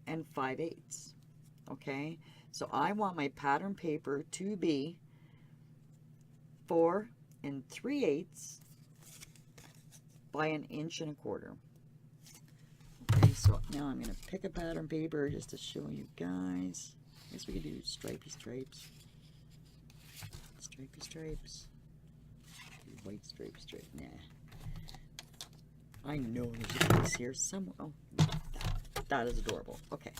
5/8. Okay, so I want my pattern paper to be 4 3/8 by 1 1/4 inches. Okay, so now I'm gonna pick a pattern paper just to show you guys. I guess we could do stripy stripes. Stripy stripes. White stripy stripe. Nah. I know there's a piece here somewhere. Oh, that is adorable. Okay.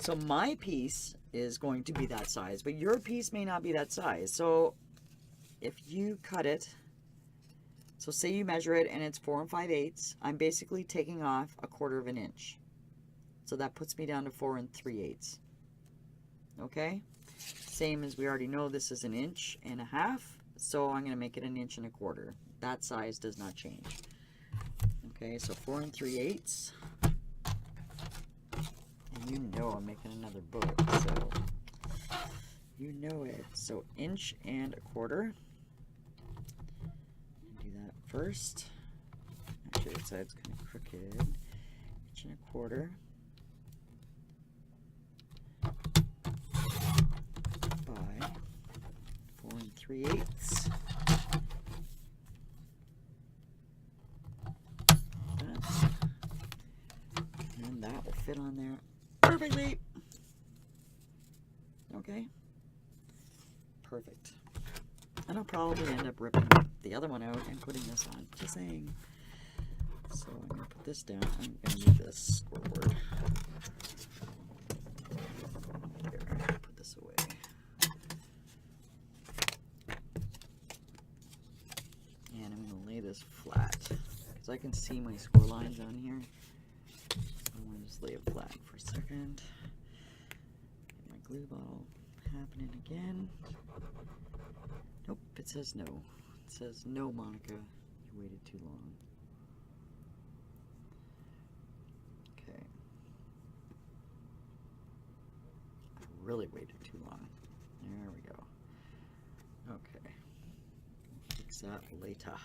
So my piece is going to be that size, but your piece may not be that size. So if you cut it, so say you measure it and it's 4 5/8, I'm basically taking off 1/4 inch. So that puts me down to 4 3/8. Okay? Same as we already know, this is 1.5 inches. So I'm going to make it 1 1/4 inches. That size does not change. Okay, so 4 3/8. And you know I'm making another book, so you know it. So 1 1/4 inches. Do that first. Actually, that side's kind of crooked. 1 1/4 inches. By 4 3/8. And that will fit on there perfectly. Okay. Perfect. And I'll probably end up ripping the other one out and putting this on. Just saying. So I'm going to put this down. I'm going to move this scoreboard. There, put this away. And I'm going to lay this flat because I can see my score lines on here. I want to just lay it flat for a second. Get my glue bottle happening again. Nope, it says no. It says no, Monica. You waited too long. Okay. I really waited too long. There we go. Okay. We'll fix that later.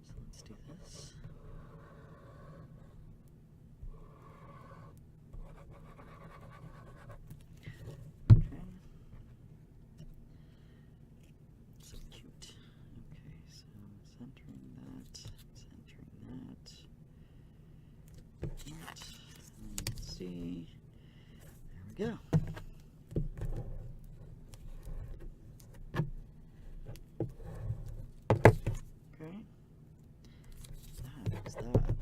So let's do this. See, there we go. Okay, that is that.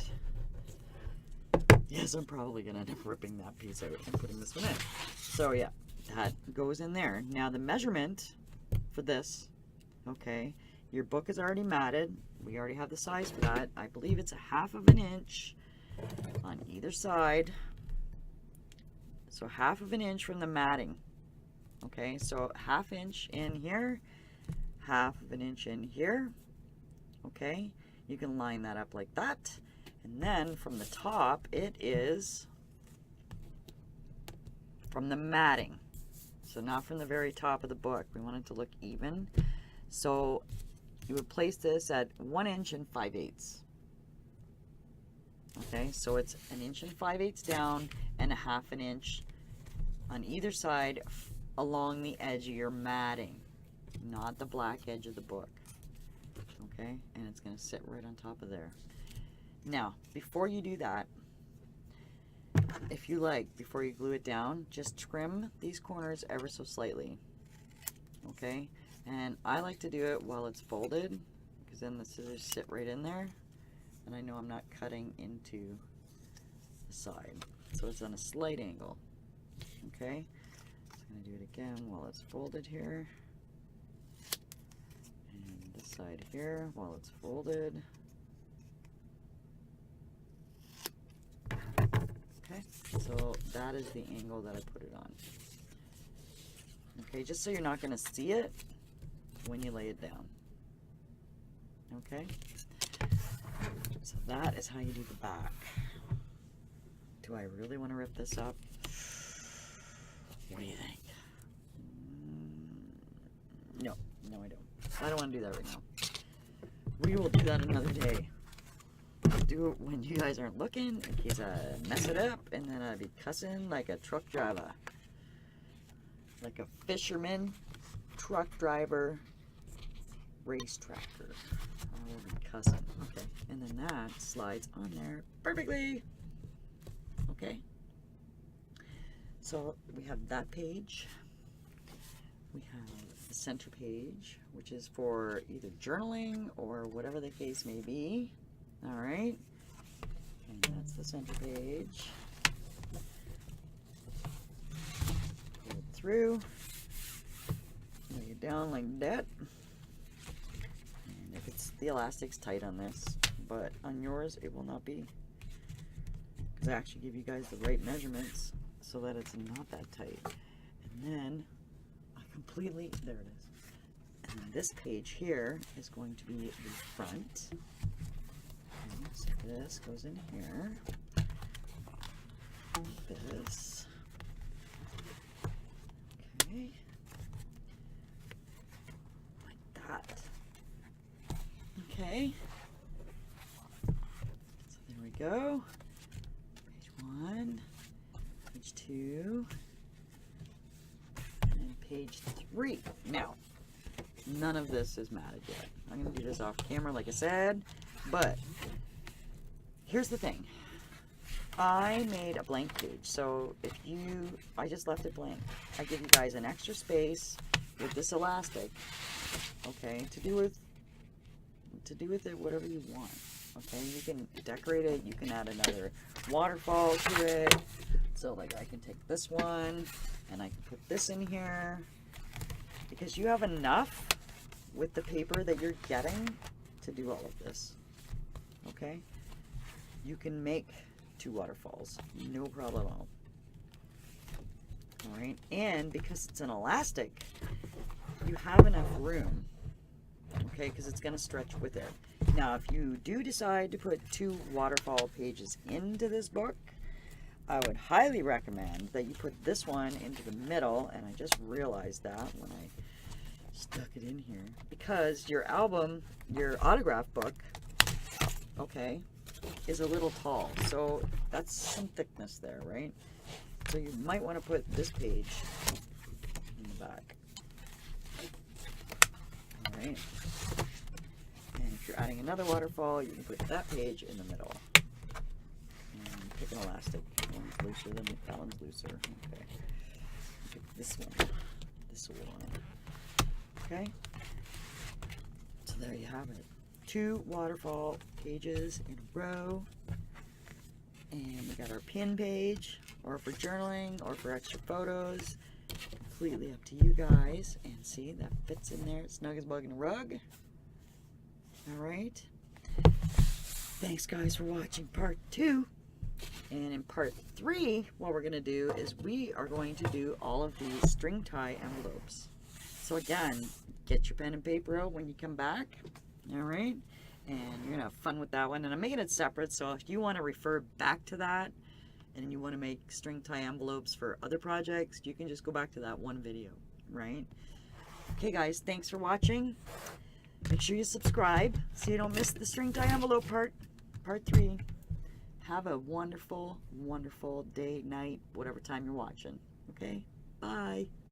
Yes, I'm probably gonna end up ripping that piece out and putting this one in. So yeah, that goes in there. Now the measurement for this, okay, your book is already matted. We already have the size for that. I believe it's 1/2 inch on either side. So 1/2 inch from the matting. Okay, so 1/2 inch in here, 1/2 inch in here. Okay, you can line that up like that. And then from the top, it is from the matting. So not from the very top of the book. We want it to look even. So you would place this at 1 5/8. Okay, so it's 1 5/8 down and 1/2 inch on either side along the edge of your matting, not the black edge of the book. okay? And it's going to sit right on top of there. Now, before you do that, if you like, before you glue it down, just trim these corners ever so slightly, okay? And I like to do it while it's folded, because then the scissors sit right in there, and I know I'm not cutting into the side. So it's on a slight angle, okay? So I'm going to do it again while it's folded here. And this side here while it's folded. Okay, so that is the angle that I put it on. Okay, just so you're not going to see it when you lay it down. Okay, so that is how you do the back. Do I really want to rip this up? What do you think? No, I don't. I don't want to do that right now. We will do that another day. I'll do it when you guys aren't looking, in case I mess it up, and then I'll be cussing like a truck driver. Like a fisherman, truck driver, race tractor. I will be cussing. Okay, and then that slides on there perfectly. Okay, so we have that page. We have the center page, which is for either journaling or whatever the case may be. All right, and that's the center page. Pull it through, lay it down like that. And if it's, the elastic's tight on this, but on yours it will not be. Because I actually give you guys the right measurements so that it's not that tight. And then I completely, there it is. And then this page here is going to be the front. So this goes in here. This. Okay. Like that. Okay. So there we go. Page 1, page 2, and page 3. Now, none of this is matted yet. I'm going to do this off camera like I said, but here's the thing. I made a blank page, so if you, I just left it blank. I give you guys an extra space with this elastic, okay, to do with it whatever you want. Okay, you can decorate it, you can add another waterfall to it. So like I can take this one and I can put this in here, because you have enough with the paper that you're getting to do all of this. Okay, you can make 2 waterfalls, no problem at all. All right, and because it's an elastic, you have enough room, okay, because it's going to stretch with it. Now, if you do decide to put 2 waterfall pages into this book, I would highly recommend that you put this one into the middle, and I just realized that when I stuck it in here, because your album, your autograph book, okay, is a little tall, so that's some thickness there, right? So you might want to put this page in the back. All right. And if you're adding another waterfall, you can put that page in the middle. And pick an elastic. One's looser than that one's looser. Okay. Pick this one. This one. Okay. So there you have it. 2 waterfall pages in a row. And we got our pin page, or for journaling, or for extra photos. Completely up to you guys. And see, that fits in there. It's snug as bug in a rug. Alright. Thanks guys for watching part 2. And in part 3, what we're going to do is we are going to do all of these string tie envelopes. So again, get your pen and paper out when you come back. Alright. And you're going to have fun with that one. And I'm making it separate, so if you want to refer back to that, and you want to make string tie envelopes for other projects, you can just go back to that one video, right? Okay guys, thanks for watching. Make sure you subscribe so you don't miss the string tie envelope part 3. Have a wonderful, wonderful day, night, whatever time you're watching. Okay? Bye.